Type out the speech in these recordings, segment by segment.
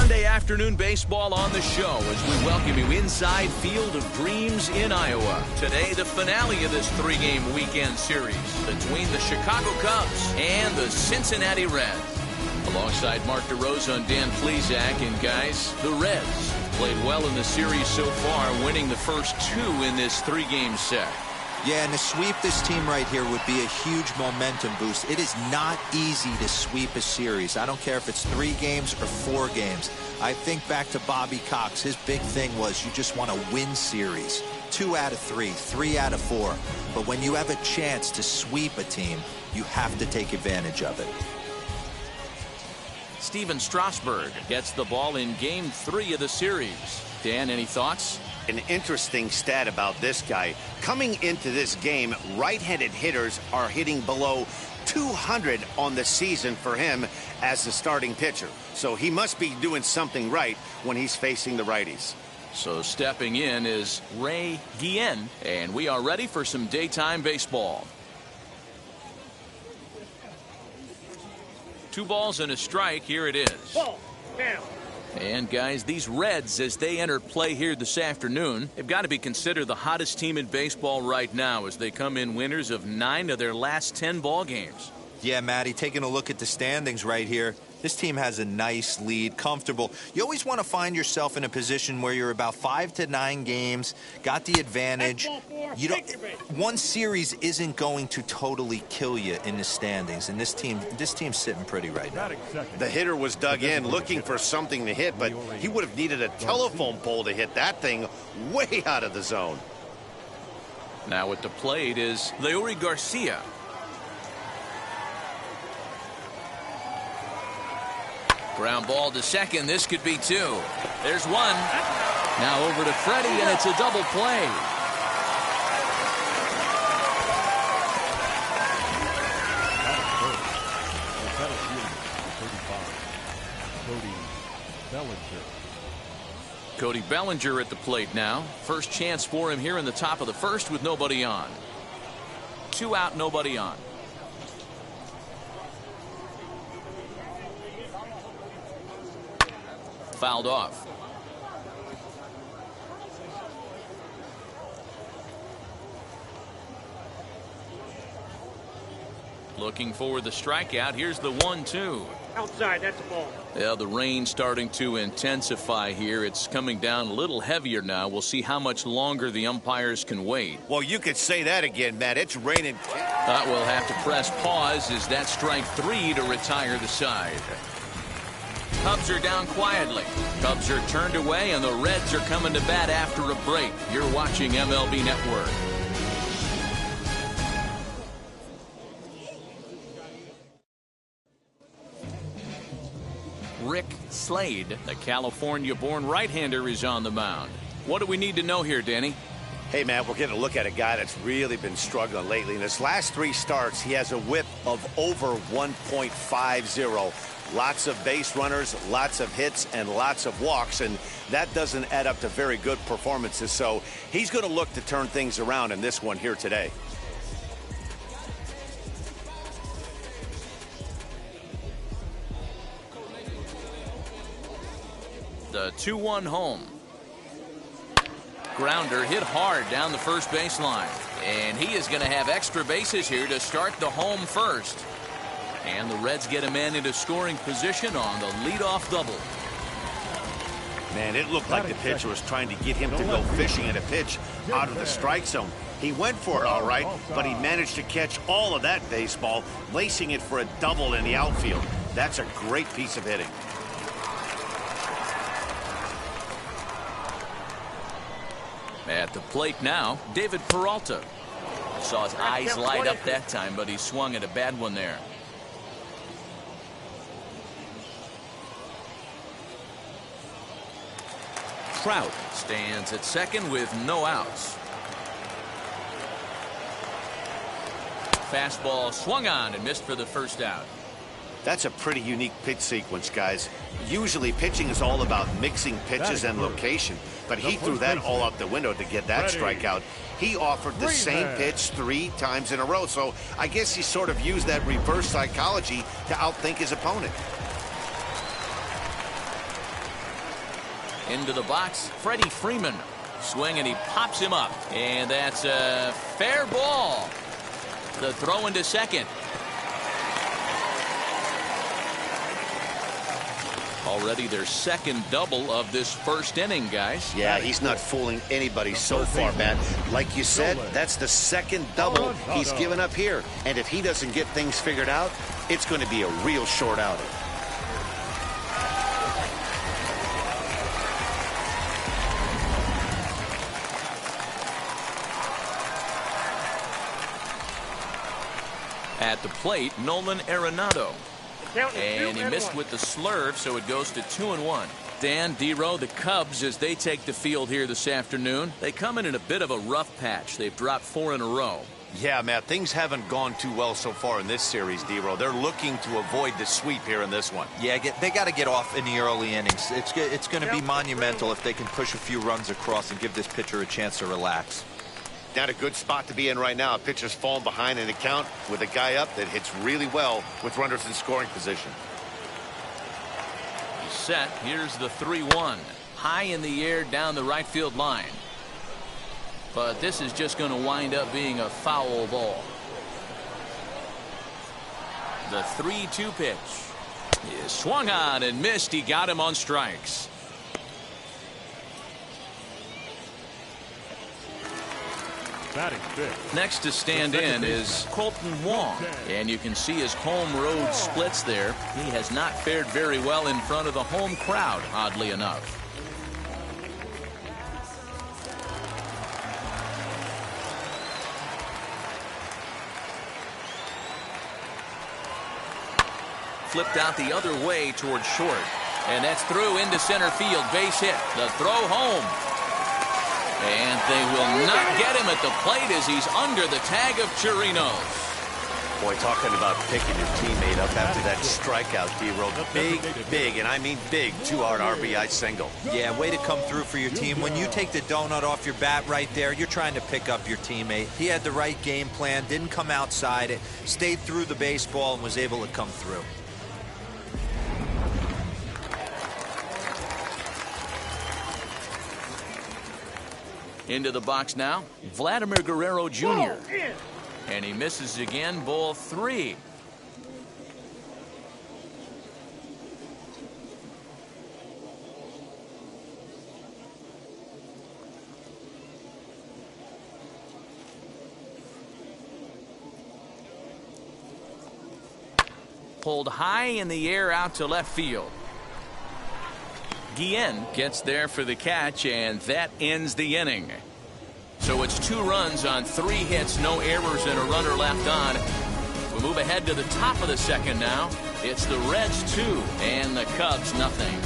Sunday afternoon baseball on the show as we welcome you inside Field of Dreams in Iowa. Today, the finale of this three-game weekend series between the Chicago Cubs and the Cincinnati Reds. Alongside Mark DeRosa and Dan Plesac, and guys, the Reds played well in the series so far, winning the first two in this three-game set. Yeah, and to sweep this team right here would be a huge momentum boost. It is not easy to sweep a series. I don't care if it's 3 games or 4 games. I think back to Bobby Cox. His big thing was you just want to win series. 2 out of 3, 3 out of 4. But when you have a chance to sweep a team, you have to take advantage of it. Steven Strasburg gets the ball in Game 3 of the series. Dan, any thoughts? An interesting stat about this guy. Coming into this game, right-handed hitters are hitting below 200 on the season for him as the starting pitcher. So he must be doing something right when he's facing the righties. So stepping in is Ray Guillen, and we are ready for some daytime baseball. 2 balls and a strike. Here it is. Ball, down. And guys, these Reds, as they enter play here this afternoon, have got to be considered the hottest team in baseball right now as they come in winners of 9 of their last 10 ball games. Yeah, Matty, taking a look at the standings right here, this team has a nice lead, comfortable. You always want to find yourself in a position where you're about 5 to 9 games, got the advantage. You don't, one series isn't going to totally kill you in the standings, and this team's sitting pretty right now. The hitter was dug in looking for something to hit, but he would have needed a telephone pole to hit that thing way out of the zone. Now at the plate is Leury Garcia. Ground ball to second. This could be 2. There's 1. Now over to Freddie, and it's a double play. Cody Bellinger at the plate now. First chance for him here in the top of the first with nobody on. 2 out, nobody on. Fouled off. Looking for the strikeout. Here's the 1-2. Outside, that's a ball. Yeah, the rain starting to intensify here. It's coming down a little heavier now. We'll see how much longer the umpires can wait. Well, you could say that again, Matt. It's raining. We'll have to press pause as that strike 3 to retire the side. Cubs are down quietly. Cubs are turned away, and the Reds are coming to bat after a break. You're watching MLB Network. Rick Slade, the California-born right-hander, is on the mound. What do we need to know here, Danny? Hey, Matt, we're getting a look at a guy that's really been struggling lately. In his last 3 starts, he has a whip of over 1.50. Lots of base runners, lots of hits, and lots of walks, and that doesn't add up to very good performances. So he's going to look to turn things around in this one here today. The 2-1 home. Grounder hit hard down the first baseline. And he is going to have extra bases here to start the home first. And the Reds get a man into scoring position on the leadoff double. Man, it looked like the pitcher was trying to get him to go fishing at a pitch out of the strike zone. He went for it all right, but he managed to catch all of that baseball, lacing it for a double in the outfield. That's a great piece of hitting. At the plate now, David Peralta. Saw his eyes light up that time, but he swung at a bad one there. Trout stands at second with no outs. Fastball swung on and missed for the first out. That's a pretty unique pitch sequence, guys. Usually pitching is all about mixing pitches and location, but he threw that all out the window to get that strikeout. He offered the same pitch 3 times in a row, so I guess he sort of used that reverse psychology to outthink his opponent. Into the box, Freddie Freeman. Swing, and he pops him up. And that's a fair ball. The throw into second. Already their second double of this first inning, guys. Yeah, he's not fooling anybody so far, Matt. Like you said, that's the second double he's given up here. And if he doesn't get things figured out, it's going to be a real short outing. At the plate, Nolan Arenado. And he missed with the slurve, so it goes to 2-1. Dan, D-Row, the Cubs, as they take the field here this afternoon, they come in a bit of a rough patch. They've dropped 4 in a row. Yeah, Matt, things haven't gone too well so far in this series, D-Row. They're looking to avoid the sweep here in this one. Yeah, they got to get off in the early innings. It's going to be monumental if they can push a few runs across and give this pitcher a chance to relax. Not a good spot to be in right now. A pitcher's falling behind in the count with a guy up that hits really well with runners in scoring position. He's set. Here's the 3-1. High in the air down the right field line. But this is just going to wind up being a foul ball. The 3-2 pitch. He swung on and missed. He got him on strikes. Next to stand in is Colton Wong, and you can see his home road splits there. He has not fared very well in front of the home crowd, oddly enough. Flipped out the other way towards short, and that's through into center field. Base hit. The throw home. And they will not get him at the plate as he's under the tag of Chirinos. Boy, talking about picking your teammate up after that strikeout, D-Row. Big, and I mean big, 2-out RBI single. Yeah, way to come through for your team. When you take the donut off your bat right there, you're trying to pick up your teammate. He had the right game plan, didn't come outside it, stayed through the baseball, and was able to come through. Into the box now, Vladimir Guerrero Jr. And he misses again, ball 3. Pulled high in the air out to left field. Guillen gets there for the catch, and that ends the inning. So it's 2 runs on 3 hits, no errors, and a runner left on. We move ahead to the top of the second now. It's the Reds 2 and the Cubs nothing.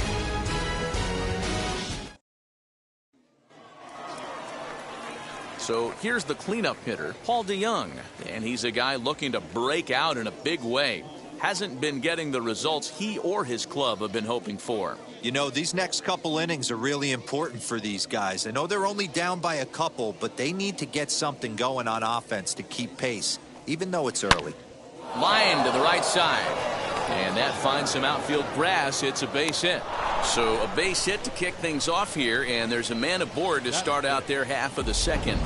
So here's the cleanup hitter, Paul DeJong, and he's a guy looking to break out in a big way. Hasn't been getting the results he or his club have been hoping for. You know, these next couple innings are really important for these guys. I know they're only down by a couple, but they need to get something going on offense to keep pace, even though it's early. Line to the right side. And that finds some outfield grass. It's a base hit. So a base hit to kick things off here, and there's a man aboard to start out their half of the second.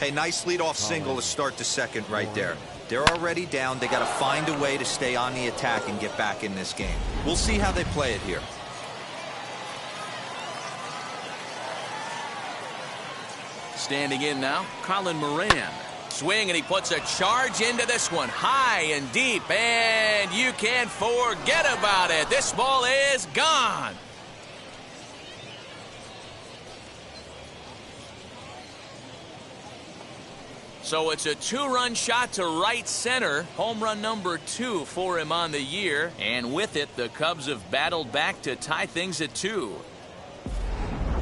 Hey, nice leadoff single to start the second right there. They're already down. They got to find a way to stay on the attack and get back in this game. We'll see how they play it here. Standing in now, Colin Moran. Swing, and he puts a charge into this one. High and deep, and you can't forget about it. This ball is gone. So it's a 2-run shot to right center. Home run number 2 for him on the year. And with it, the Cubs have battled back to tie things at 2.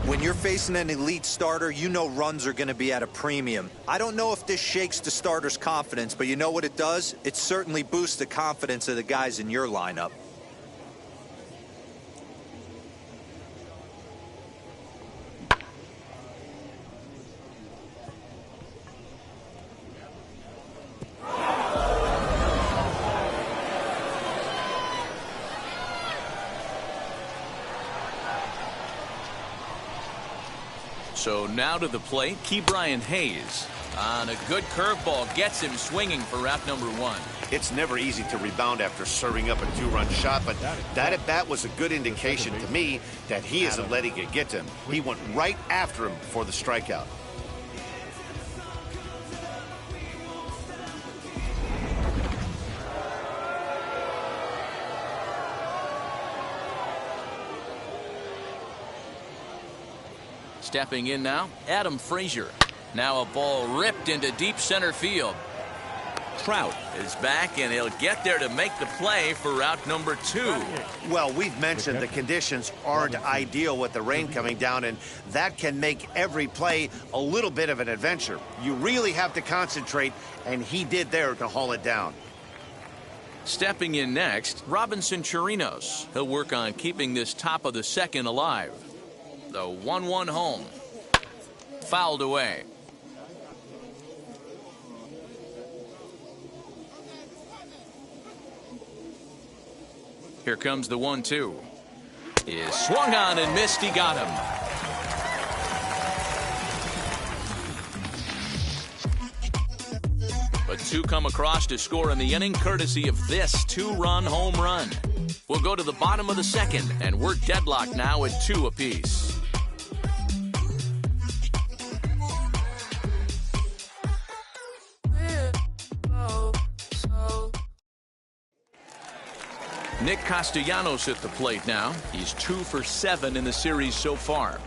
When you're facing an elite starter, you know runs are going to be at a premium. I don't know if this shakes the starter's confidence, but you know what it does? It certainly boosts the confidence of the guys in your lineup. So now to the plate, Ke'Bryan Hayes. On a good curveball, gets him swinging for out number 1. It's never easy to rebound after serving up a 2-run shot, but that at-bat was a good indication to me that he isn't letting it get to him. He went right after him for the strikeout. Stepping in now, Adam Frazier. Now a ball ripped into deep center field. Trout is back, and he'll get there to make the play for route number 2. Well, we've mentioned the conditions aren't ideal with the rain coming down, and that can make every play a little bit of an adventure. You really have to concentrate, and he did there to haul it down. Stepping in next, Robinson Chirinos. He'll work on keeping this top of the second alive. The 1-1 home. Fouled away. Here comes the 1-2. Is swung on and missed. He got him. But 2 come across to score in the inning, courtesy of this 2-run home run. We'll go to the bottom of the second, and we're deadlocked now at 2 apiece. Nick Castellanos at the plate now. He's 2 for 7 in the series so far.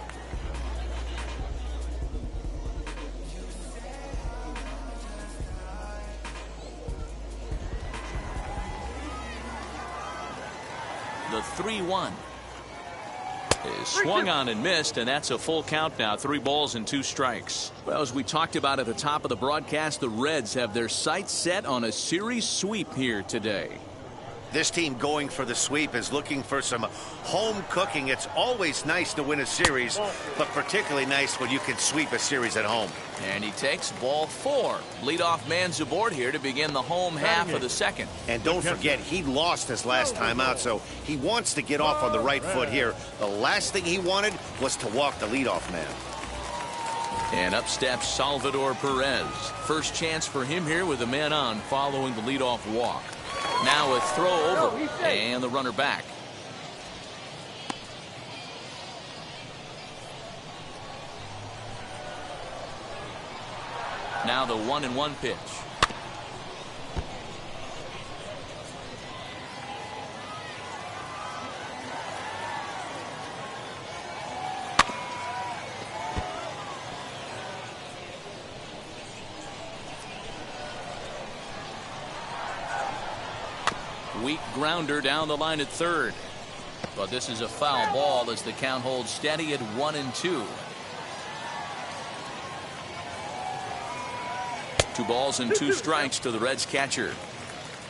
The 3-1 is swung on and missed, and that's a full count now. 3 balls and 2 strikes. Well, as we talked about at the top of the broadcast, the Reds have their sights set on a series sweep here today. This team going for the sweep is looking for some home cooking. It's always nice to win a series, but particularly nice when you can sweep a series at home. And he takes ball 4. Leadoff man's aboard here to begin the home half of the second. And don't forget, he lost his last time out, so he wants to get off on the right foot here. The last thing he wanted was to walk the leadoff man. And up steps Salvador Perez. First chance for him here with a man on following the leadoff walk. Now a throw over, and the runner back. Now the 1-1 pitch. Weak grounder down the line at third. But this is a foul ball as the count holds steady at 1-2. 2 balls and 2 strikes to the Reds catcher.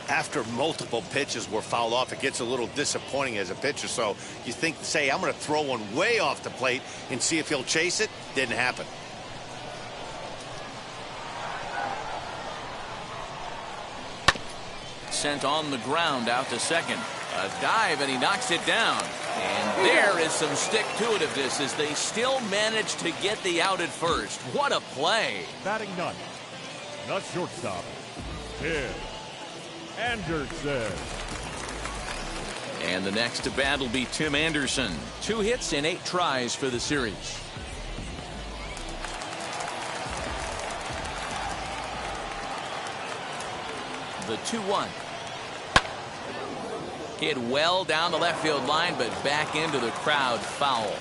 After multiple pitches were fouled off, it gets a little disappointing as a pitcher. So you think, say, I'm going to throw one way off the plate and see if he'll chase it. Didn't happen. Sent on the ground out to second. A dive, and he knocks it down. And there is some stick-to-itiveness as they still manage to get the out at first. What a play. Batting ninth, the shortstop, Tim Anderson. And the next to bat will be Tim Anderson. 2 hits and 8 tries for the series. The 2-1. Hit well down the left field line, but back into the crowd, foul.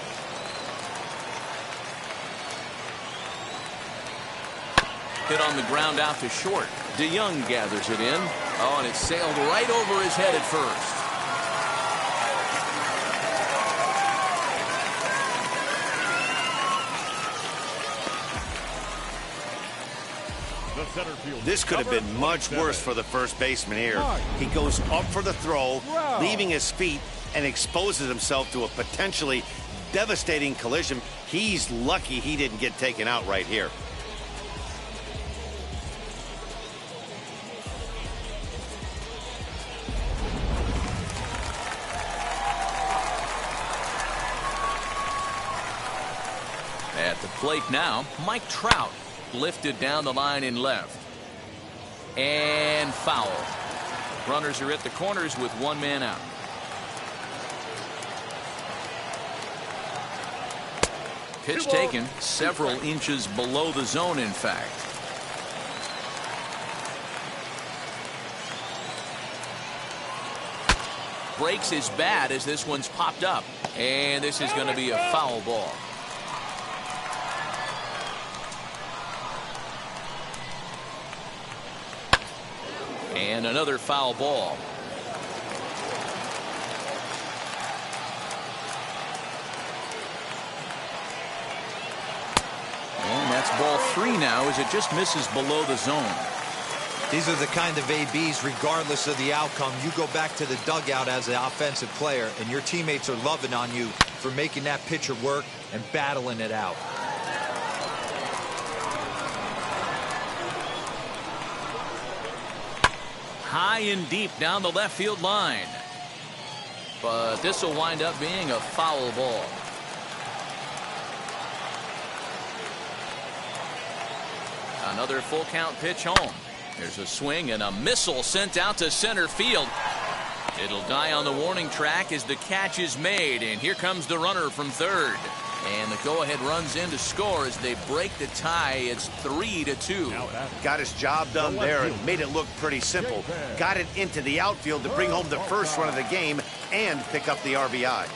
Hit on the ground out to short. DeYoung gathers it in. Oh, and it sailed right over his head at first. This could have been much worse for the first baseman here. He goes up for the throw, leaving his feet, and exposes himself to a potentially devastating collision. He's lucky he didn't get taken out right here. At the plate now, Mike Trout. Lifted down the line in left. And foul. Runners are at the corners with one man out. Pitch taken several inches below the zone, in fact. Breaks his bat as this one's popped up. And this is going to be a foul ball. And another foul ball. And that's ball 3 now as it just misses below the zone. These are the kind of ABs, regardless of the outcome. You go back to the dugout as an offensive player, and your teammates are loving on you for making that pitcher work and battling it out. High and deep down the left field line. But this will wind up being a foul ball. Another full count pitch home. There's a swing and a missile sent out to center field. It'll die on the warning track as the catch is made, and here comes the runner from third. And the go-ahead runs in to score as they break the tie. It's 3-2. Got his job done there and made it look pretty simple. Got it into the outfield to bring home the first run of the game and pick up the RBI.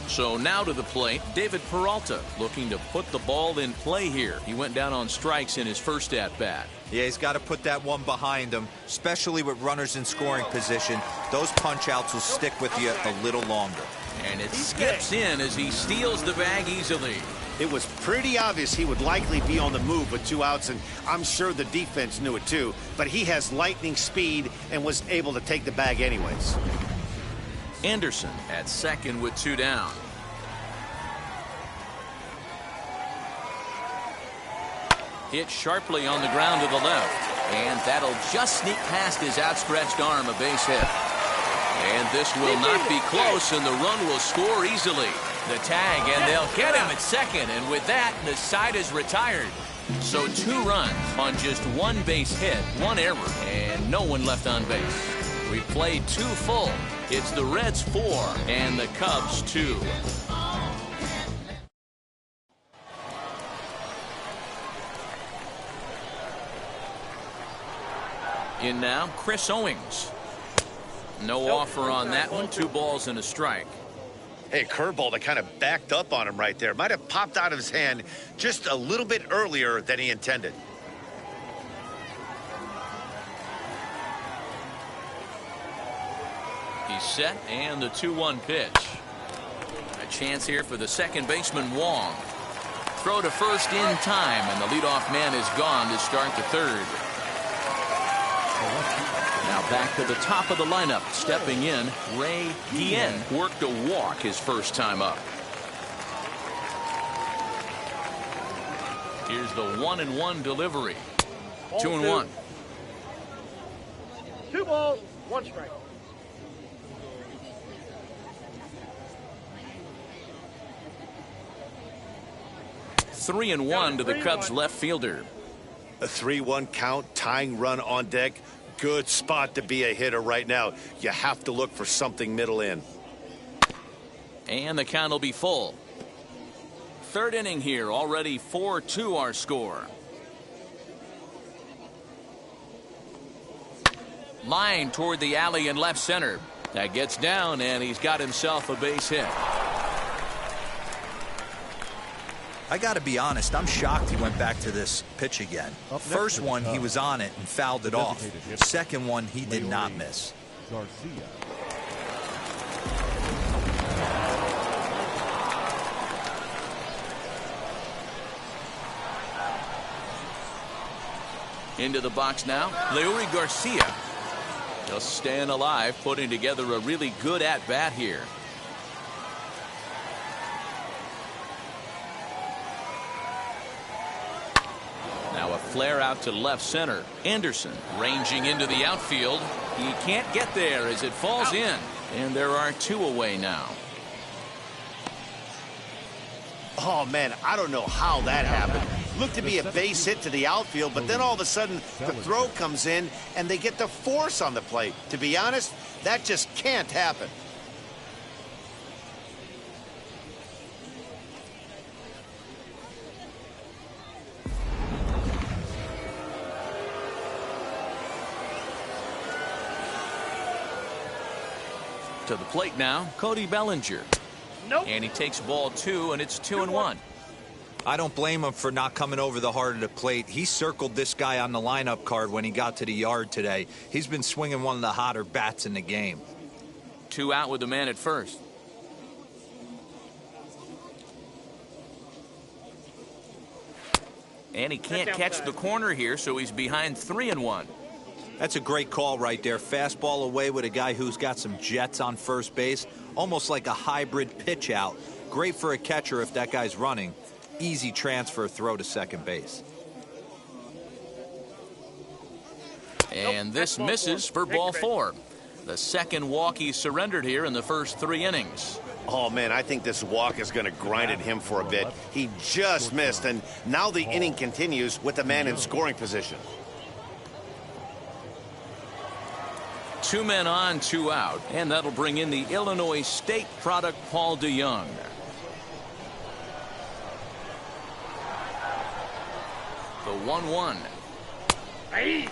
So now to the plate, David Peralta looking to put the ball in play here. He went down on strikes in his first at-bat. Yeah, he's got to put that one behind him, especially with runners in scoring position. Those punch-outs will stick with you a little longer. And it skips in as he steals the bag easily. It was pretty obvious he would likely be on the move with 2 outs, and I'm sure the defense knew it too. But he has lightning speed and was able to take the bag anyways. Anderson at second with 2 down. Hit sharply on the ground to the left. And that'll just sneak past his outstretched arm, a base hit. And this will not be close, and the run will score easily. The tag, and they'll get him at second. And with that, the side is retired. So 2 runs on just 1 base hit, 1 error, and no one left on base. We played 2 full. It's the Reds 4 and the Cubs 2. In now, Chris Owings. No offer on that one. 2 balls and a strike. Hey, curveball that kind of backed up on him right there. Might have popped out of his hand just a little bit earlier than he intended. He's set, and the 2-1 pitch. A chance here for the second baseman, Wong. Throw to first in time, and the leadoff man is gone to start the third. Now back to the top of the lineup. Stepping in, Ray Guillen worked a walk his first time up. Here's the 1-1 delivery. 2-1. 2 balls, 1 strike. Three and 1 to the Cubs left fielder. A 3-1 count, tying run on deck. Good spot to be a hitter right now. You have to look for something middle in. And the count will be full. Third inning here, already 4-2 our score. Line toward the alley in left center. That gets down, and he's got himself a base hit. I got to be honest, I'm shocked he went back to this pitch again. First one, he was on it and fouled it off. Second one, he did not miss. Garcia. Into the box now, Leury Garcia. Just staying alive, putting together a really good at-bat here. Now a flare out to left center. Anderson ranging into the outfield. He can't get there as it falls in. And there are 2 away now. Oh, man, I don't know how that happened. Looked to be a base hit to the outfield, but then all of a sudden the throw comes in and they get the force on the plate. To be honest, that just can't happen. To the plate now, Cody Bellinger. Nope. And he takes ball 2, and it's 2-1. I don't blame him for not coming over the heart of the plate. He circled this guy on the lineup card when he got to the yard today. He's been swinging one of the hotter bats in the game. 2 out with the man at first. And he can't catch the corner here, so he's behind 3-1. That's a great call right there. Fastball away with a guy who's got some jets on first base. Almost like a hybrid pitch out. Great for a catcher if that guy's running. Easy transfer throw to second base. And this misses for ball 4. The second walk he surrendered here in the first 3 innings. Oh, man, I think this walk is going to grind at him for a bit. He just missed, and now the inning continues with the man in scoring position. 2 men on, 2 out, and that'll bring in the Illinois State product, Paul DeJong. The 1-1. Hey.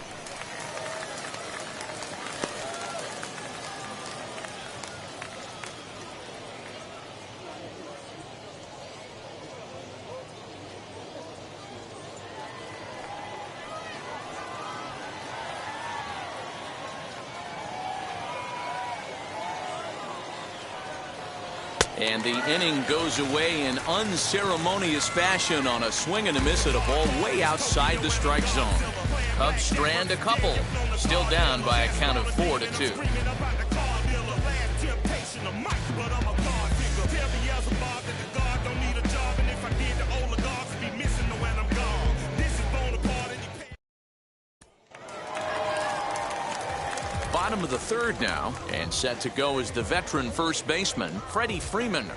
And the inning goes away in unceremonious fashion on a swing and a miss at a ball way outside the strike zone. Cubs strand a couple. Still down by a count of 4-2. Bottom of the 3rd now, and set to go is the veteran first baseman, Freddie Freeman.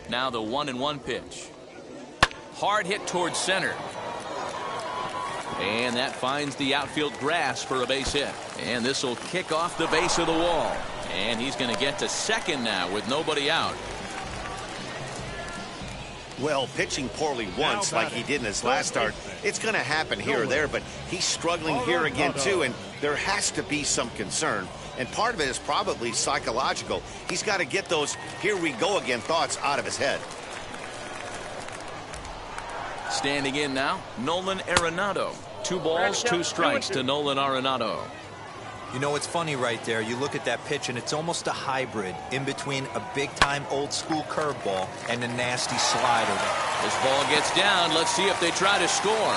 Now the 1-1 pitch. Hard hit towards center. And that finds the outfield grass for a base hit. And this will kick off the base of the wall. And he's going to get to second now with nobody out. Well, pitching poorly once like he did in his last start, it's going to happen here or there, but he's struggling here again too, and there has to be some concern. And part of it is probably psychological. He's got to get those here we go again thoughts out of his head. Standing in now, Nolan Arenado. 2 balls, 2 strikes to Nolan Arenado. You know, it's funny right there. You look at that pitch, and it's almost a hybrid in between a big-time old-school curveball and a nasty slider. This ball gets down. Let's see if they try to score.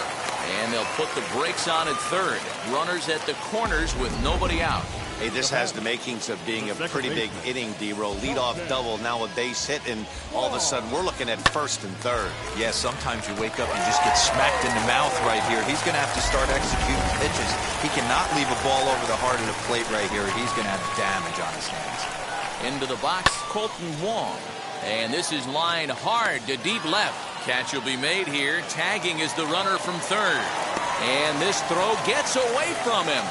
And they'll put the brakes on at third. Runners at the corners with nobody out. Hey, this has the makings of being a pretty big inning, D-Roll. Leadoff double, now a base hit, and all of a sudden we're looking at first and third. Yeah, sometimes you wake up and just get smacked in the mouth right here. He's going to have to start executing pitches. He cannot leave a ball over the heart of the plate right here. He's going to have damage on his hands. Into the box, Colton Wong. And this is lined hard to deep left. Catch will be made here. Tagging is the runner from third. And this throw gets away from him.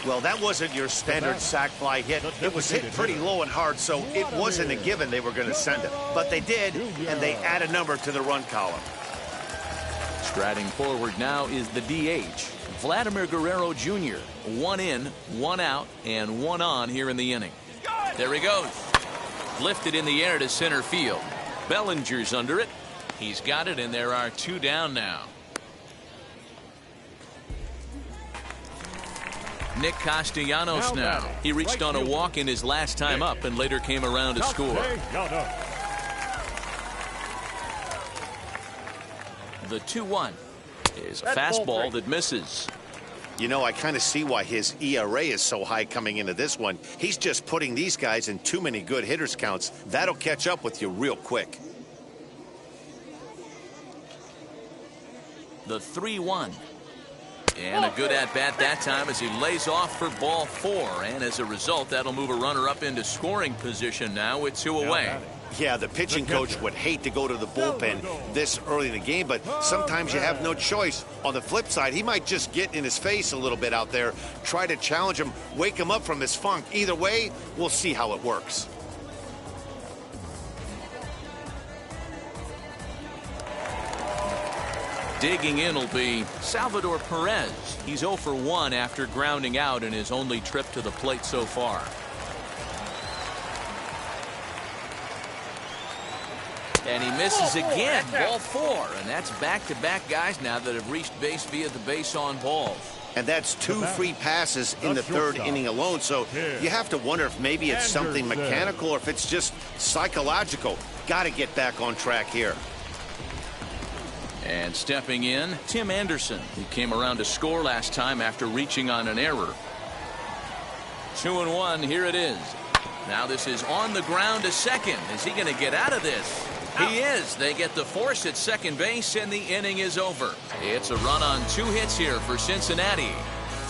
Well, that wasn't your standard sac fly hit. It was hit pretty low and hard, so it wasn't a given they were going to send it. But they did, and they add a number to the run column. Striding forward now is the DH, Vladimir Guerrero Jr. 1 in, 1 out, and 1 on here in the inning. There he goes. Lifted in the air to center field. Bellinger's under it. He's got it, and there are 2 down now. Nick Castellanos now. He reached on a walk in his last time up and later came around to score. The 2-1 is a fastball that misses. You know, I kind of see why his ERA is so high coming into this one. He's just putting these guys in too many good hitters counts. That'll catch up with you real quick. the 3-1. And a good at-bat that time as he lays off for ball 4. And as a result, that'll move a runner up into scoring position now with 2 away. Yeah, the pitching coach would hate to go to the bullpen this early in the game, but sometimes you have no choice. On the flip side, he might just get in his face a little bit out there, try to challenge him, wake him up from his funk. Either way, we'll see how it works. Digging in will be Salvador Perez. He's 0 for 1 after grounding out in his only trip to the plate so far. And he misses again. Ball 4. And that's back-to-back guys now that have reached base via the base on balls. And that's 2 free passes in the 3rd inning alone. So you have to wonder if maybe it's something mechanical or if it's just psychological. Got to get back on track here. And stepping in, Tim Anderson, who came around to score last time after reaching on an error. 2-1, here it is. Now this is on the ground to second. Is he going to get out of this? He is. They get the force at second base, and the inning is over. It's a run on 2 hits here for Cincinnati.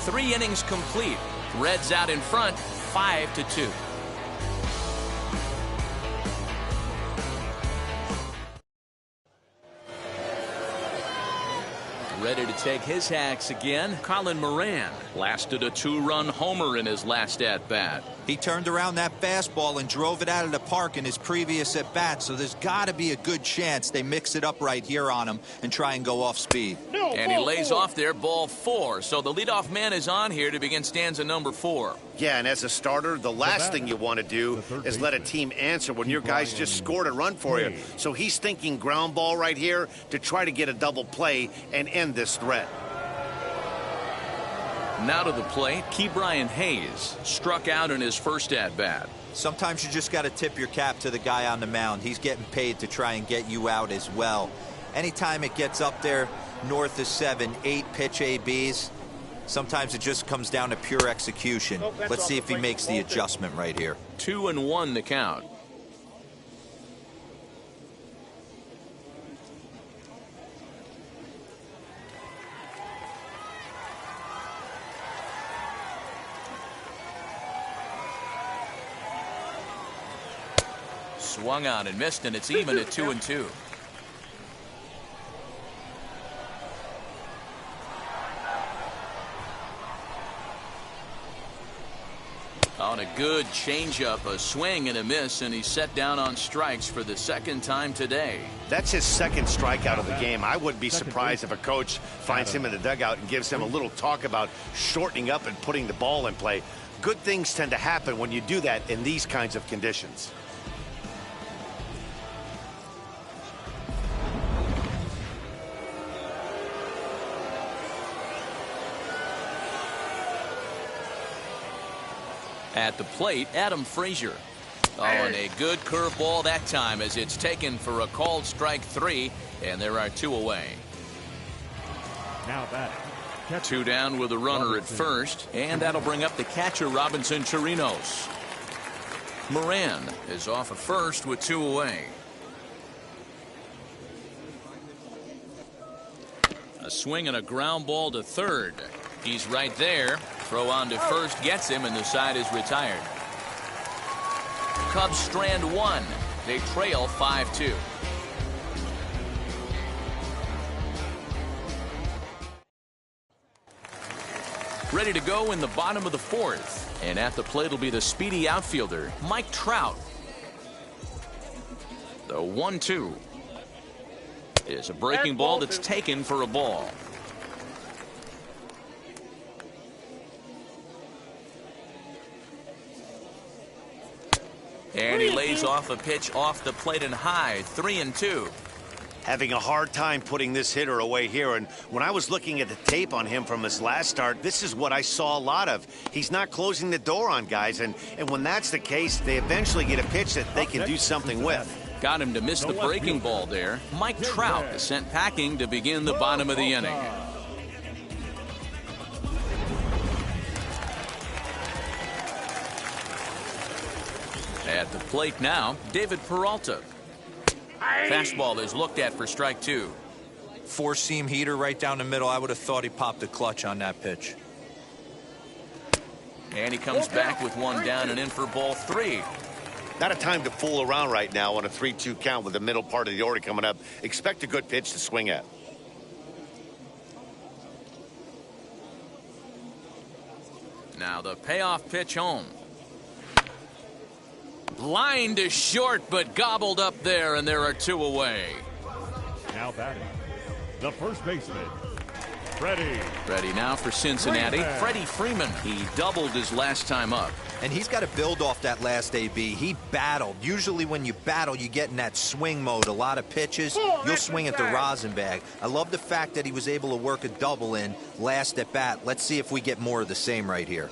3 innings complete. Reds out in front, 5-2. Ready to take his hacks again, Colin Moran lasted a 2-run homer in his last at-bat. He turned around that fastball and drove it out of the park in his previous at-bat, so there's got to be a good chance they mix it up right here on him and try and go off speed. And he lays off there, ball 4. So the leadoff man is on here to begin stanza number 4. Yeah, and as a starter, the last thing you want to do is let a team answer when your guys just scored a run for you. So he's thinking ground ball right here to try to get a double play and end this threat. Now to the plate, Ke'Bryan Hayes struck out in his first at-bat. Sometimes you just got to tip your cap to the guy on the mound. He's getting paid to try and get you out as well. Anytime it gets up there north of 7, 8 pitch ABs, sometimes it just comes down to pure execution. Let's see if he makes the adjustment right here. 2-1 the count. Swung on and missed, and it's even at 2-2. On a good changeup, a swing and a miss, and he's set down on strikes for the 2nd time today. That's his 2nd strikeout of the game. I wouldn't be surprised if a coach finds him in the dugout and gives him a little talk about shortening up and putting the ball in play. Good things tend to happen when you do that in these kinds of conditions. At the plate, Adam Frazier. Oh, and a good curveball that time as it's taken for a called strike 3, and there are 2 away. Now batting. 2 down with a runner at first, and that'll bring up the catcher Robinson Chirinos. Moran is off at first with 2 away. A swing and a ground ball to third. He's right there. Throw on to first gets him, and the side is retired. Cubs strand 1. They trail 5-2. Ready to go in the bottom of the 4th. And at the plate will be the speedy outfielder, Mike Trout. The 1-2 is a breaking ball that's taken for a ball. And he lays off a pitch off the plate and high, 3-2. Having a hard time putting this hitter away here, and when I was looking at the tape on him from his last start, this is what I saw a lot of. He's not closing the door on guys, and when that's the case, they eventually get a pitch that they can do something with. Got him to miss the breaking ball there. Mike Trout is sent packing to begin the bottom of the inning. At the plate now, David Peralta. Fastball is looked at for strike 2. Four-seam heater right down the middle. I would have thought he popped a clutch on that pitch. And he comes back with one down and in for ball 3. Not a time to fool around right now on a 3-2 count with the middle part of the order coming up. Expect a good pitch to swing at. Now the payoff pitch home. Line to short, but gobbled up there, and there are 2 away. Now batting, the first baseman, Freddie. Ready now for Cincinnati. Freddie Freeman. He doubled his last time up. And he's got to build off that last AB. He battled. Usually when you battle, you get in that swing mode. A lot of pitches, you'll swing at the rosin bag. I love the fact that he was able to work a double in last at bat. Let's see if we get more of the same right here.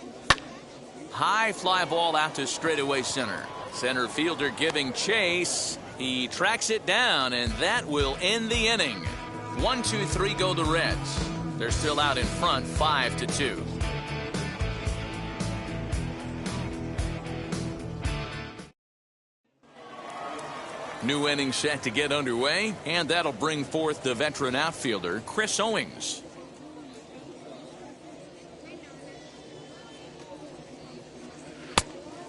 High fly ball out to straightaway center. Center fielder giving chase. He tracks it down, and that will end the inning. 1, 2, 3 go the Reds. They're still out in front, 5-2. New inning set to get underway, and that'll bring forth the veteran outfielder, Chris Owings.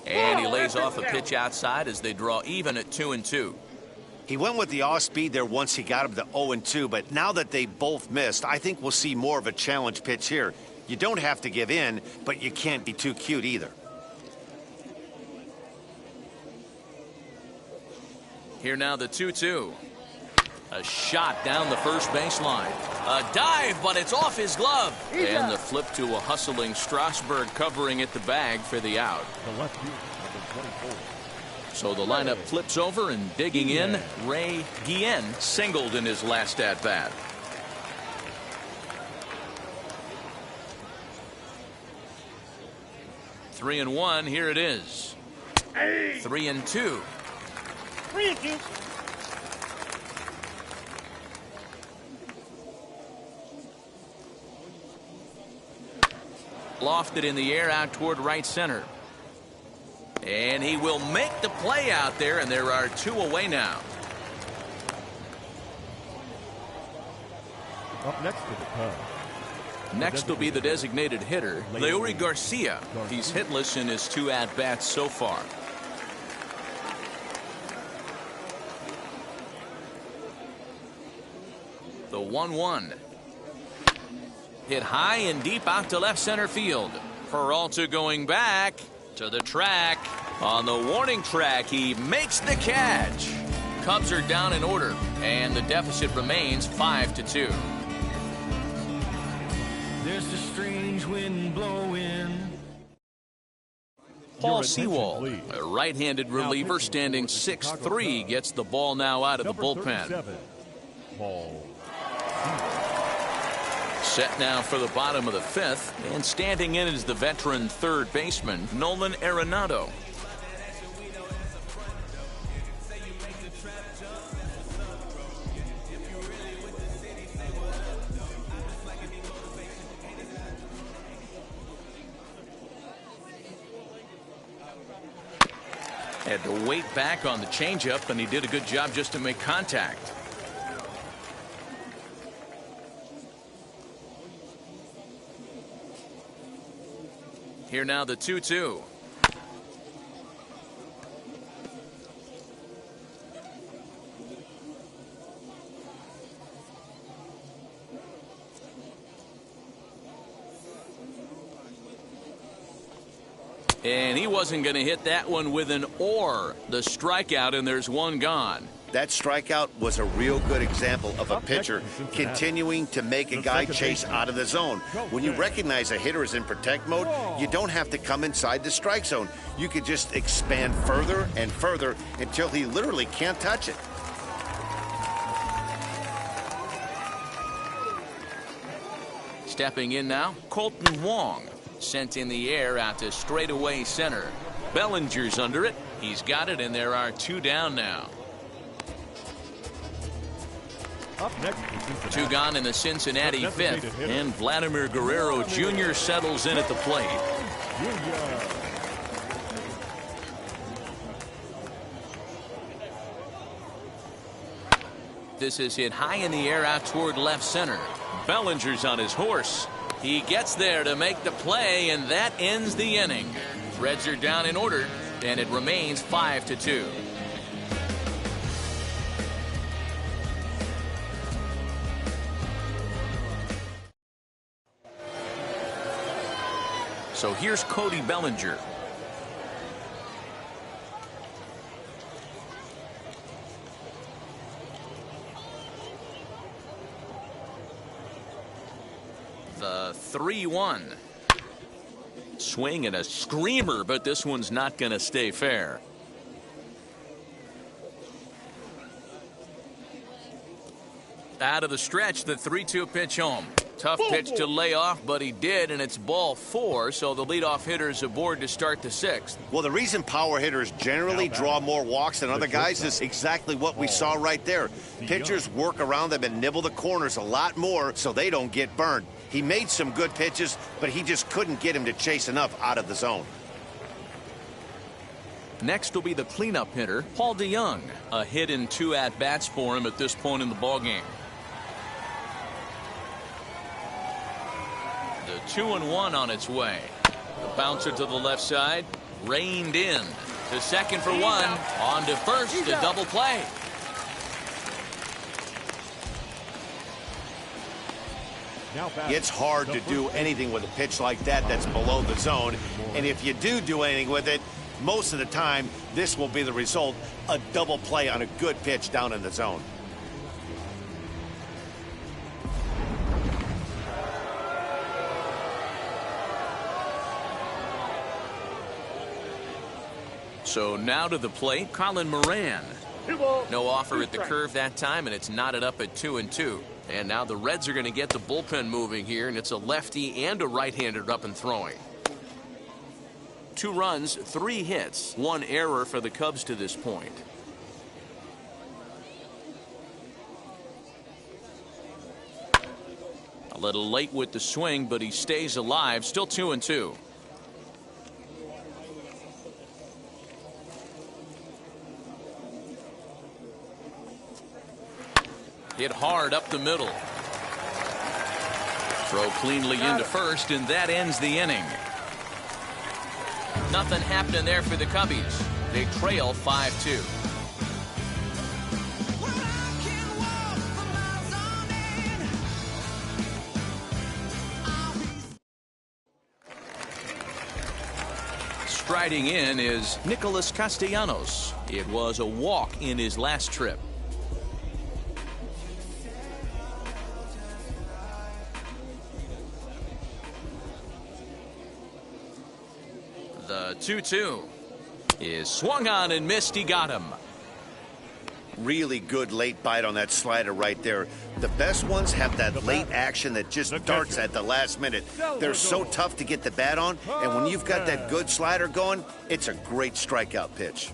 And he lays off a pitch outside as they draw even at 2-2. He went with the off speed there once he got him to 0-2, but now that they both missed, I think we'll see more of a challenge pitch here. You don't have to give in, but you can't be too cute either. Here now the 2-2. A shot down the first baseline. A dive, but it's off his glove. And the flip to a hustling Strasburg covering at the bag for the out. The left field, number 24. So the lineup flips over, and digging in, Ray Guillen singled in his last at-bat. Three and one, here it is. 3-2. 3-2. Lofted in the air out toward right center. And he will make the play out there, and there are 2 away now. Up next to the Cubs. Next will be the designated hitter, Leury Garcia. He's hitless in his 2 at-bats so far. The 1-1. Hit high and deep out to left center field. Peralta going back to the track. On the warning track, he makes the catch. Cubs are down in order, and the deficit remains 5-2. There's a strange wind blowing. Paul Sewald, a right-handed reliever standing 6'3", gets the ball now out of the bullpen. Paul. Set now for the bottom of the 5th, and standing in is the veteran third baseman, Nolan Arenado. Had to wait back on the changeup, and he did a good job just to make contact. Here now the 2-2. And he wasn't going to hit that one with an or. The strikeout, and there's one gone. That strikeout was a real good example of a pitcher continuing to make a guy chase out of the zone. When you recognize a hitter is in protect mode, you don't have to come inside the strike zone. You could just expand further and further until he literally can't touch it. Stepping in now, Colton Wong. Sent in the air out to straightaway center. Bellinger's under it. He's got it, and there are 2 down now. Up next, 2 gone in the Cincinnati 5th, and Vladimir Guerrero Jr. settles in at the plate. This is hit high in the air out toward left center. Bellinger's on his horse. He gets there to make the play, and that ends the inning. Reds are down in order, and it remains 5-2. So here's Cody Bellinger. The 3-1. Swing and a screamer, but this one's not going to stay fair. Out of the stretch, the 3-2 pitch home. Tough pitch to lay off, but he did, and it's ball 4, so the leadoff hitter's aboard to start the 6th. Well, the reason power hitters generally draw more walks than other guys is exactly what we saw right there. Pitchers work around them and nibble the corners a lot more so they don't get burned. He made some good pitches, but he just couldn't get him to chase enough out of the zone. Next will be the cleanup hitter, Paul DeJong. A hit in 2 at-bats for him at this point in the ballgame. The 2-1 on its way. The bouncer to the left side, reined in. To second for 1, on to first, a double play. It's hard to do anything with a pitch like that that's below the zone. And if you do anything with it, most of the time, this will be the result, a double play on a good pitch down in the zone. So now to the plate, Colin Moran. No offer at the curve that time, and it's knotted up at 2-2. And now the Reds are going to get the bullpen moving here, and it's a lefty and a right-hander up and throwing. 2 runs, 3 hits, 1 error for the Cubs to this point. A little late with the swing, but he stays alive, still 2-2. Hit hard up the middle. Throw cleanly into first, and that ends the inning. Nothing happening there for the Cubbies. They trail 5-2. Striding in is Nicholas Castellanos. It was a walk in his last trip. The 2-2 is swung on and missed. He got him. Really good late bite on that slider right there. The best ones have that late action that just darts at the last minute. They're so tough to get the bat on, and when you've got that good slider going, it's a great strikeout pitch.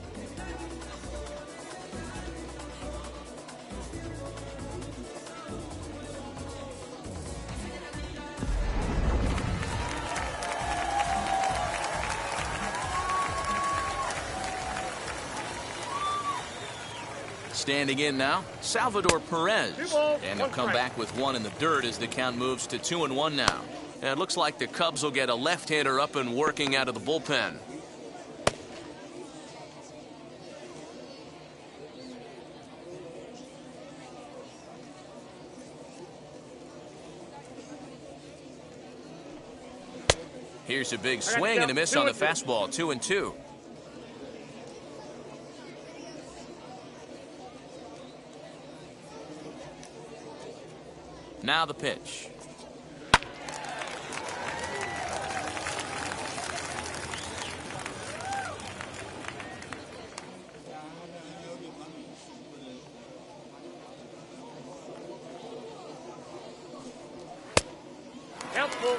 Standing in now, Salvador Perez. And he'll come back with 1 in the dirt as the count moves to 2-1 now. And it looks like the Cubs will get a left-hander up and working out of the bullpen. Here's a big swing and a miss on the fastball, 2-2. Now the pitch. Helpful.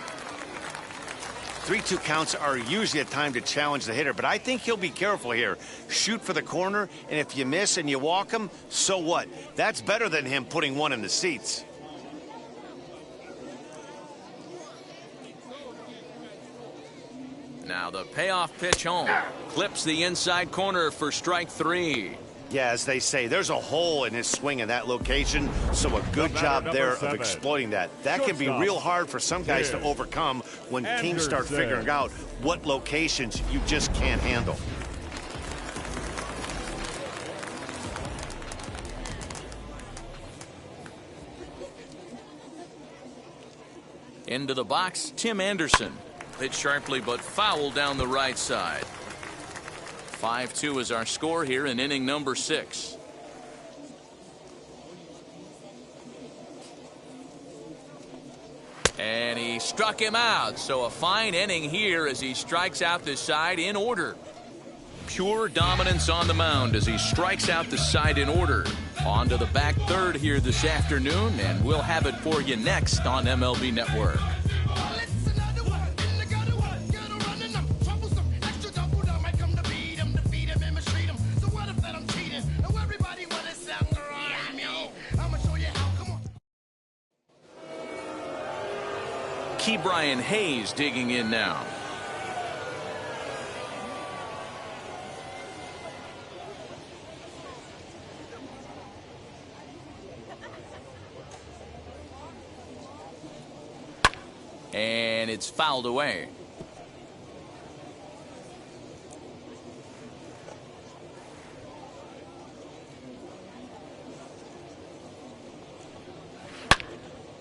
3-2 counts are usually a time to challenge the hitter, but I think he'll be careful here. Shoot for the corner, and if you miss and you walk him, so what? That's better than him putting 1 in the seats. Now the payoff pitch home. Clips the inside corner for strike 3. Yeah, as they say, there's a hole in his swing in that location, so a good job there of exploiting that. That can be real hard for some guys to overcome when teams start figuring out what locations you just can't handle. Into the box, Tim Anderson. Hit sharply but foul down the right side. 5-2 is our score here in inning number 6. And he struck him out. So a fine inning here as he strikes out the side in order. Pure dominance on the mound as he strikes out the side in order. On to the back third here this afternoon, and we'll have it for you next on MLB Network. Ke'Bryan Hayes digging in now. And it's fouled away.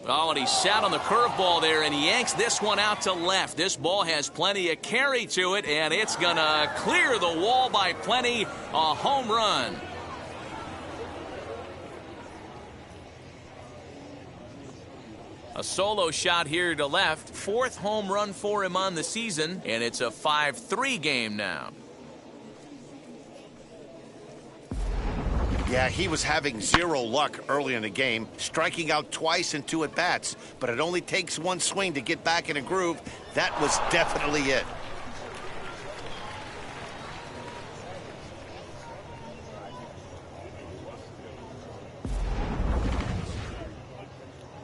Oh, and he sat on the curveball there, and he yanks this one out to left. This ball has plenty of carry to it, and it's going to clear the wall by plenty. A home run. A solo shot here to left. 4th home run for him on the season, and it's a 5-3 game now. Yeah, he was having zero luck early in the game, striking out twice in 2 at-bats. But it only takes one swing to get back in a groove. That was definitely it.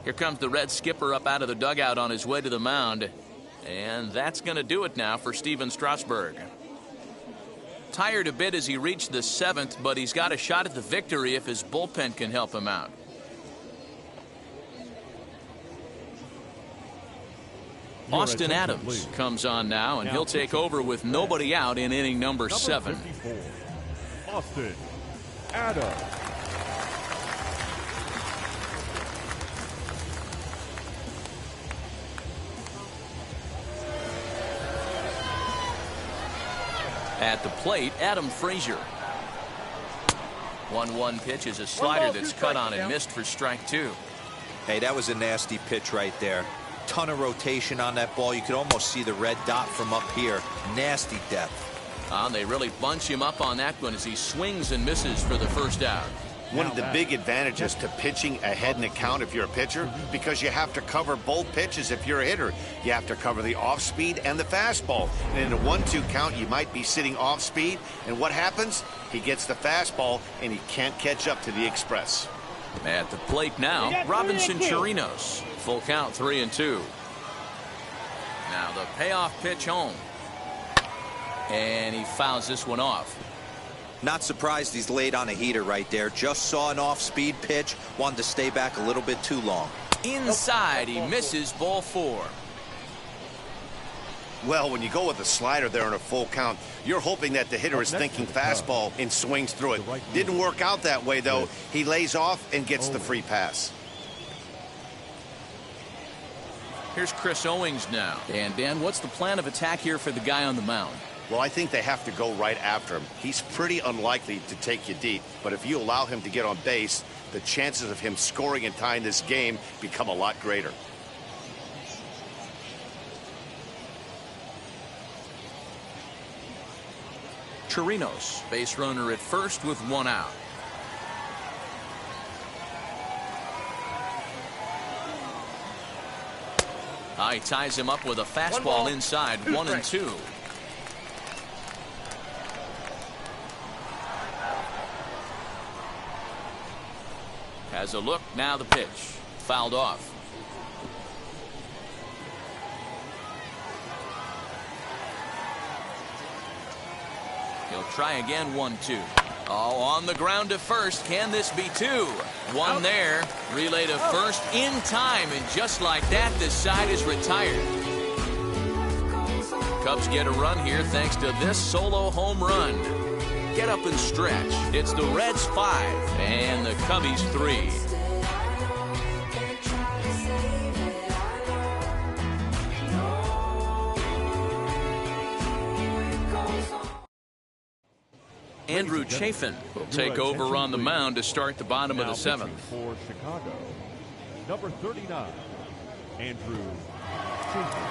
Here comes the Red skipper up out of the dugout on his way to the mound. And that's going to do it now for Stephen Strasburg. Tired a bit as he reached the 7th, but he's got a shot at the victory if his bullpen can help him out. Austin Adams comes on now, and he'll take over with nobody out in inning number 7. 54, Austin Adams. At the plate, Adam Frazier. 1-1 pitch is a slider that's cut on and missed for strike 2. Hey, that was a nasty pitch right there. Ton of rotation on that ball. You could almost see the red dot from up here. Nasty depth. They really bunch him up on that one as he swings and misses for the first out. One of the big advantages to pitching ahead in the count if you're a pitcher, because you have to cover both pitches if you're a hitter. You have to cover the off speed and the fastball. And in a 1-2 count, you might be sitting off speed. And what happens? He gets the fastball, and he can't catch up to the express. At the plate now, Robinson Chirinos. Full count, 3-2. Now the payoff pitch home. And he fouls this one off. Not surprised he's laid on a heater right there. Just saw an off-speed pitch. Wanted to stay back a little bit too long. Inside, he misses ball 4. Well, when you go with a slider there in a full count, you're hoping that the hitter is thinking fastball and swings through it. Didn't work out that way, though. He lays off and gets the free pass. Here's Chris Owings now. And Dan, what's the plan of attack here for the guy on the mound? Well, I think they have to go right after him. He's pretty unlikely to take you deep, but if you allow him to get on base, the chances of him scoring and tying this game become a lot greater. Chirinos, base runner at first with 1 out. He ties him up with a fastball inside, 1-2. Has a look, now the pitch. Fouled off. He'll try again, 1-2. Oh, on the ground to first. Can this be two? One there. Relay to first in time, and just like that, this side is retired. Cubs get a run here thanks to this solo home run. Get up and stretch. It's the Reds 5 and the Cubbies 3. Andrew Chafin will take over on the mound to start the bottom of the 7th. For Chicago, number 39, Andrew Chafin.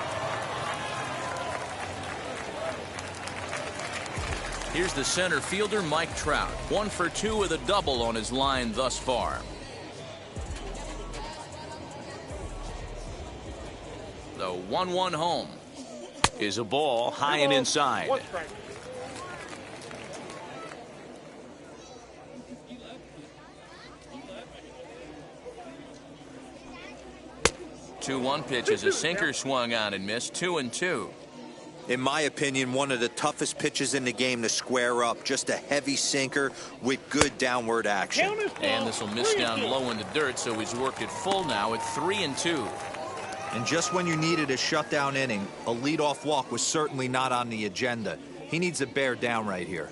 Here's the center fielder, Mike Trout. 1 for 2 with a double on his line thus far. The 1-1 home is a ball high and inside. 2-1 pitch is a sinker swung on and missed. 2-2. In my opinion, one of the toughest pitches in the game to square up. Just a heavy sinker with good downward action. And this will miss down low in the dirt, so he's worked it full now at 3-2. And just when you needed a shutdown inning, a leadoff walk was certainly not on the agenda. He needs to bear down right here.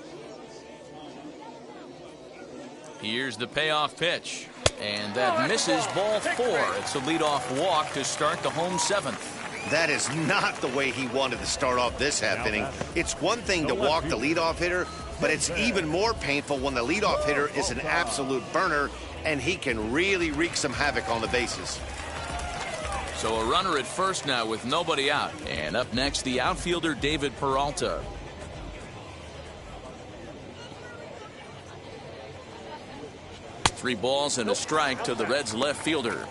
Here's the payoff pitch. And that misses ball 4. It's a leadoff walk to start the home 7th. That is not the way he wanted to start off this half inning. It's one thing to walk the leadoff hitter, but it's even more painful when the leadoff hitter is an absolute burner and he can really wreak some havoc on the bases. So a runner at first now with nobody out. And up next, the outfielder David Peralta. Three balls and a strike to the Reds left fielder.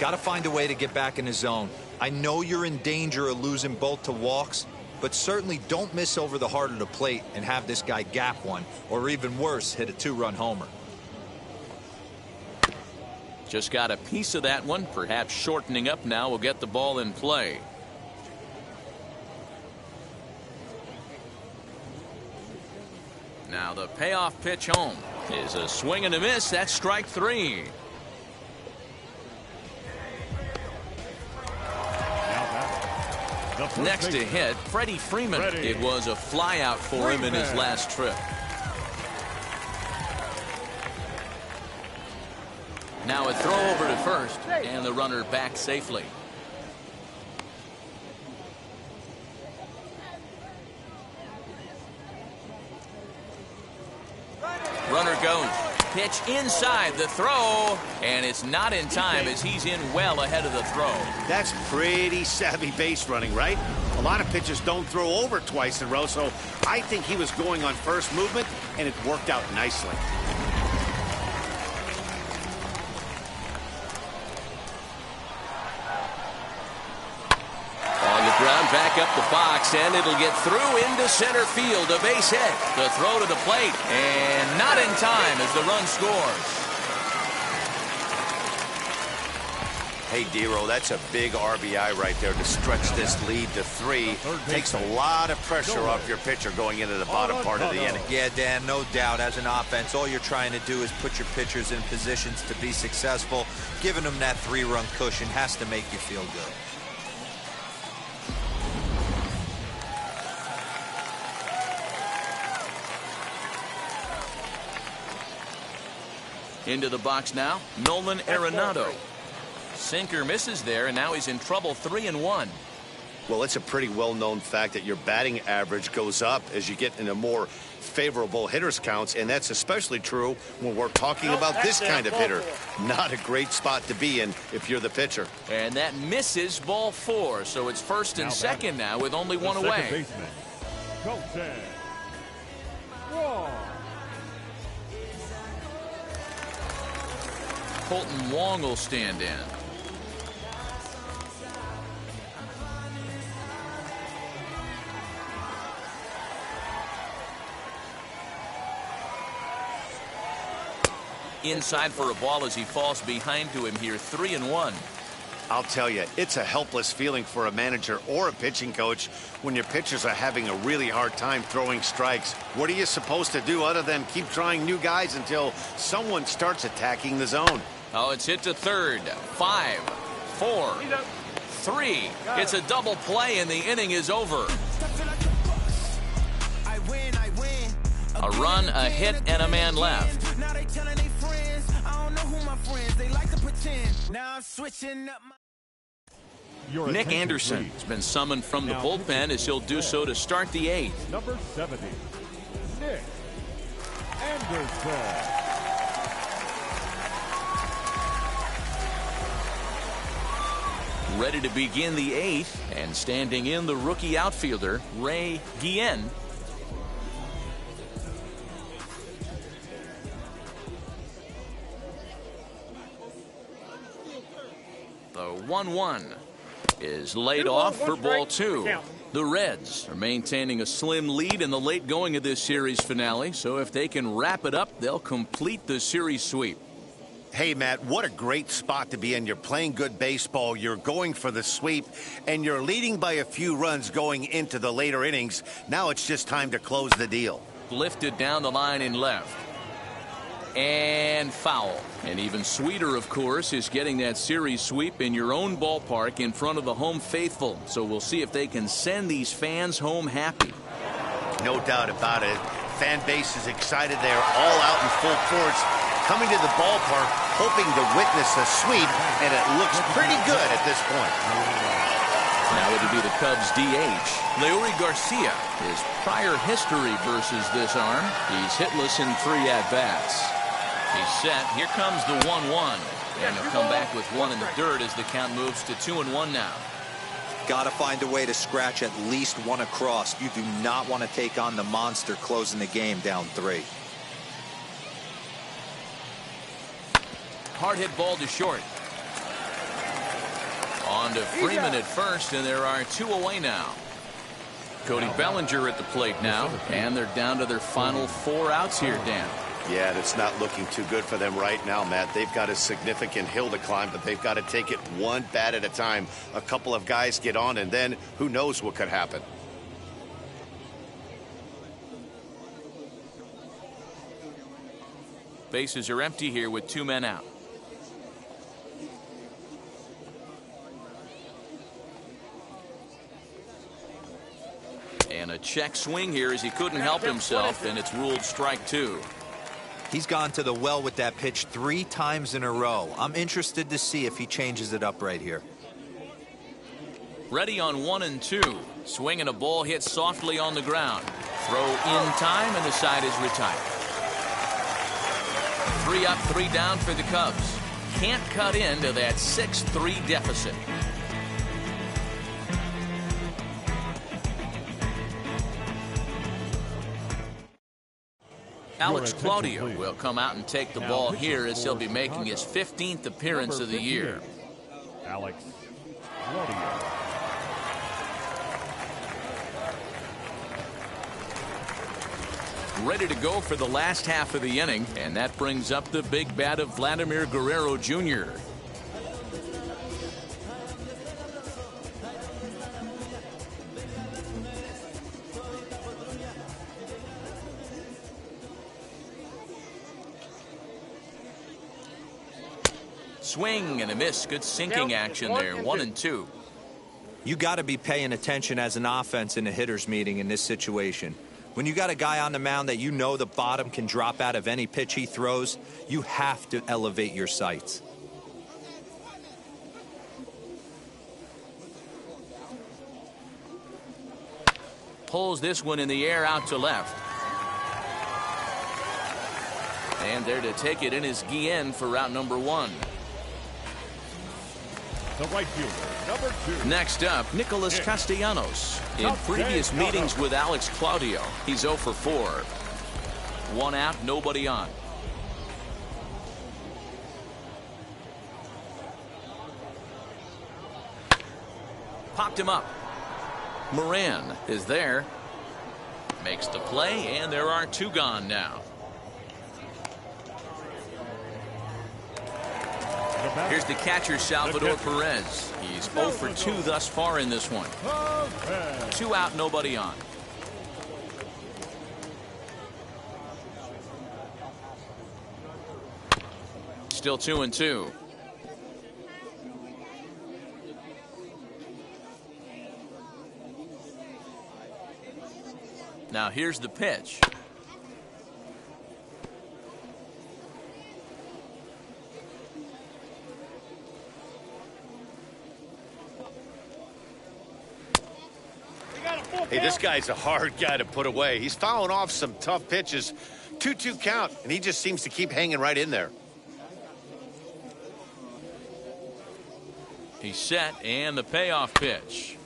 Got to find a way to get back in the zone. I know you're in danger of losing both to walks, but certainly don't miss over the heart of the plate and have this guy gap one, or even worse, hit a 2-run homer. Just got a piece of that one. Perhaps shortening up now will get the ball in play. Now the payoff pitch home is a swing and a miss. That's strike 3. Next to hit, Freddie Freeman. It was a flyout for him in his last trip. Now a throw over to first, and the runner back safely. Runner goes. Pitch inside the throw, and it's not in time as he's in well ahead of the throw. That's pretty savvy base running, right? A lot of pitchers don't throw over twice in a row, so I think he was going on first movement, and it worked out nicely. Ground back up the box, and it'll get through into center field. A base hit. The throw to the plate, and not in time as the run scores. Hey, Dero, that's a big RBI right there to stretch this lead to 3. Takes a lot of pressure off your pitcher going into the bottom part of the inning. Yeah, Dan, no doubt. As an offense, all you're trying to do is put your pitchers in positions to be successful. Giving them that 3-run cushion has to make you feel good. Into the box now, Nolan Arenado. Sinker misses there, and now he's in trouble. 3-1. Well, it's a pretty well-known fact that your batting average goes up as you get into more favorable hitters counts, and that's especially true when we're talking about this kind of hitter. Not a great spot to be in if you're the pitcher. And that misses ball 4, so it's first and second now with only one away. Baseman, Wong. Colton Wong will stand in. Inside for a ball as he falls behind to him here. 3-1. I'll tell you, it's a helpless feeling for a manager or a pitching coach when your pitchers are having a really hard time throwing strikes. What are you supposed to do other than keep trying new guys until someone starts attacking the zone? Oh, it's hit to third. 5, 4, 3. It's a double play, and the inning is over. A run, a hit, and a man left. Nick Anderson has been summoned from the bullpen as he'll do so to start the 8th. Number 70, Nick Anderson. Ready to begin the 8th, and standing in the rookie outfielder, Ray Guillen. The 1-1 is laid off for ball 2. The Reds are maintaining a slim lead in the late going of this series finale, so if they can wrap it up, they'll complete the series sweep. Hey, Matt, what a great spot to be in. You're playing good baseball, you're going for the sweep, and you're leading by a few runs going into the later innings. Now it's just time to close the deal. Lifted down the line in left. And foul. And even sweeter, of course, is getting that series sweep in your own ballpark in front of the home faithful. So we'll see if they can send these fans home happy. No doubt about it. Fan base is excited. They're all out in full force, coming to the ballpark, hoping to witness a sweep, and it looks pretty good at this point. Now it'll be the Cubs DH, Leury Garcia. His prior history versus this arm, he's hitless in 3 at-bats. He's set. Here comes the 1-1. And he'll come back with 1 in the dirt as the count moves to 2-1 now. Got to find a way to scratch at least 1 across. You do not want to take on the monster closing the game down 3. Hard hit ball to short. On to Freeman at first, and there are 2 away now. Cody Bellinger at the plate now, and they're down to their final 4 outs here, Dan. Yeah, and it's not looking too good for them right now, Matt. They've got a significant hill to climb, but they've got to take it one bat at a time. A couple of guys get on, and then who knows what could happen. Bases are empty here with 2 men out. And a check swing here as he couldn't help himself, and it's ruled strike 2. He's gone to the well with that pitch 3 times in a row. I'm interested to see if he changes it up right here. Ready on 1 and 2. Swinging a ball hit softly on the ground. Throw in time, and the side is retired. 3 up, 3 down for the Cubs. Can't cut into that 6-3 deficit. Alex Claudio will come out and take the ball here as he'll be making his 15th appearance of the year. Alex Claudio. Ready to go for the last half of the inning, and that brings up the big bat of Vladimir Guerrero Jr. Swing and a miss. Good sinking action there. 1 and 2. You got to be paying attention as an offense in a hitter's meeting in this situation. When you got a guy on the mound that you know the bottom can drop out of any pitch he throws, you have to elevate your sights. Pulls this one in the air out to left. And there to take it in is Guillen for route number 1. The right fielder, number 2. Next up, Nicholas Castellanos. In previous meetings with Alex Claudio, he's 0 for 4. 1 out, nobody on. Popped him up. Moran is there. Makes the play, and there are 2 gone now. Here's the catcher, Salvador Perez. He's 0 for 2 thus far in this one. 2 out, nobody on. Still 2-2. Now here's the pitch. Hey, this guy's a hard guy to put away. He's fouling off some tough pitches. 2-2 count, and he just seems to keep hanging right in there. He's set, and the payoff pitch.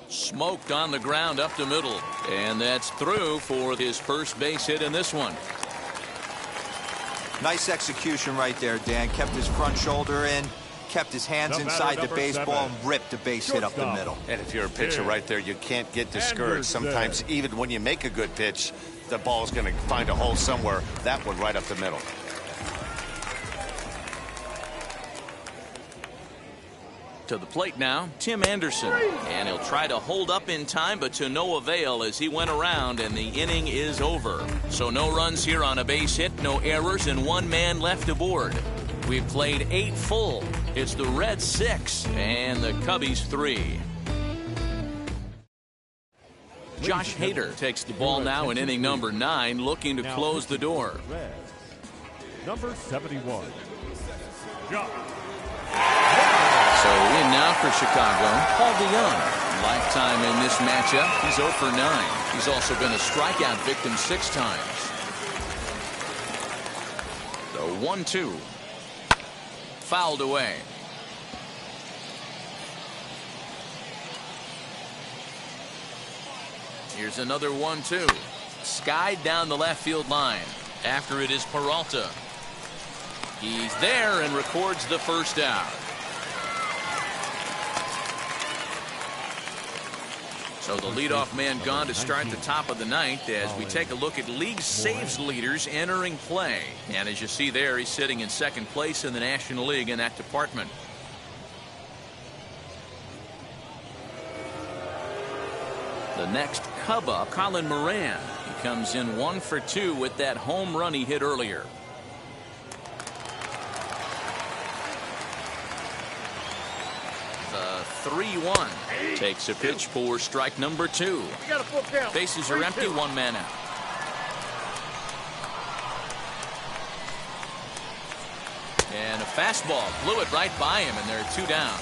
Smoked on the ground up the middle, and that's through for his first base hit in this one. Nice execution right there, Dan. Kept his front shoulder in, kept his hands inside the baseball, and ripped a base hit up the middle. And if you're a pitcher right there, you can't get discouraged. Sometimes even when you make a good pitch, the ball's going to find a hole somewhere. That one right up the middle. To the plate now, Tim Anderson. And he'll try to hold up in time, but to no avail as he went around, and the inning is over. So no runs here on a base hit, no errors, and 1 man left aboard. We've played 8 full. It's the Reds 6 and the Cubbies 3. Josh Hader takes the ball now in inning number 9, looking to close the door. Number 71. Josh. So in now for Chicago, Paul DeJong. Lifetime in this matchup. He's 0 for 9. He's also been a strikeout victim 6 times. The 1-2. Fouled away. Here's another 1-2. Skied down the left field line. After it is Peralta. He's there and records the first out. So the leadoff man gone to start the top of the 9th as we take a look at league saves leaders entering play. And as you see there, he's sitting in 2nd place in the National League in that department. The next Cub up, Colin Moran. He comes in 1 for 2 with that home run he hit earlier. The 3-1 takes a pitch for strike number 2. Bases are empty, 1 man out. And a fastball blew it right by him, and there are 2 down.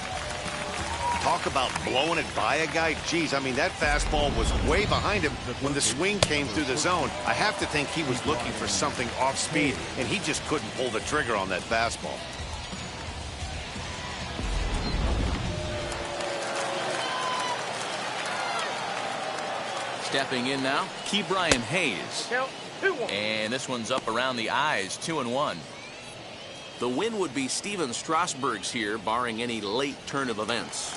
Talk about blowing it by a guy. Geez, I mean, that fastball was way behind him when the swing came through the zone. I have to think he was looking for something off speed, and he just couldn't pull the trigger on that fastball. Stepping in now, Ke'Bryan Hayes. And this one's up around the eyes, 2-1. The win would be Steven Strasburg's here, barring any late turn of events.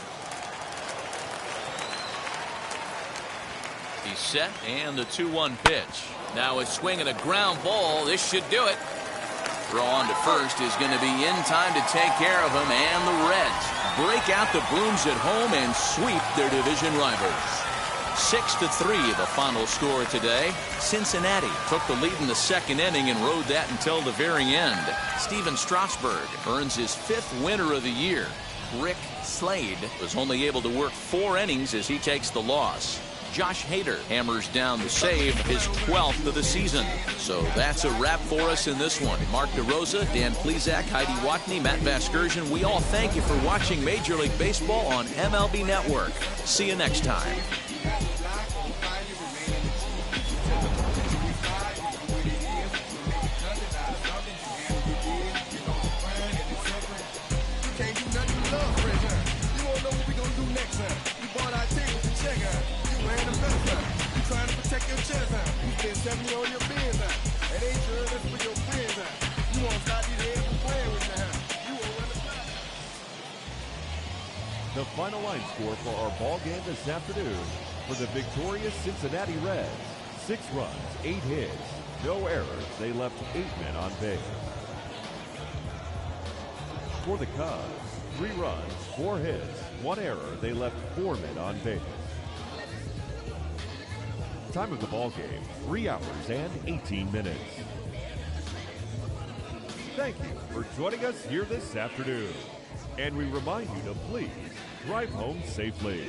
He's set, and the 2-1 pitch. Now a swing and a ground ball. This should do it. Throw on to first is going to be in time to take care of him, and the Reds break out the brooms at home and sweep their division rivals. 6-3 the final score today. Cincinnati took the lead in the 2nd inning and rode that until the very end. Steven Strasburg earns his 5th winner of the year. Rick Slade was only able to work 4 innings as he takes the loss. Josh Hader hammers down the save, his 12th of the season. So that's a wrap for us in this one. Mark DeRosa, Dan Plesac, Heidi Watney, Matt Vasgersian, we all thank you for watching Major League Baseball on MLB Network. See you next time. The final line score for our ball game this afternoon for the victorious Cincinnati Reds: 6 runs, 8 hits, no errors. They left 8 men on base. For the Cubs, 3 runs, 4 hits, 1 error. They left 4 men on base. Time of the ball game, 3 hours and 18 minutes. Thank you for joining us here this afternoon. And we remind you to please drive home safely.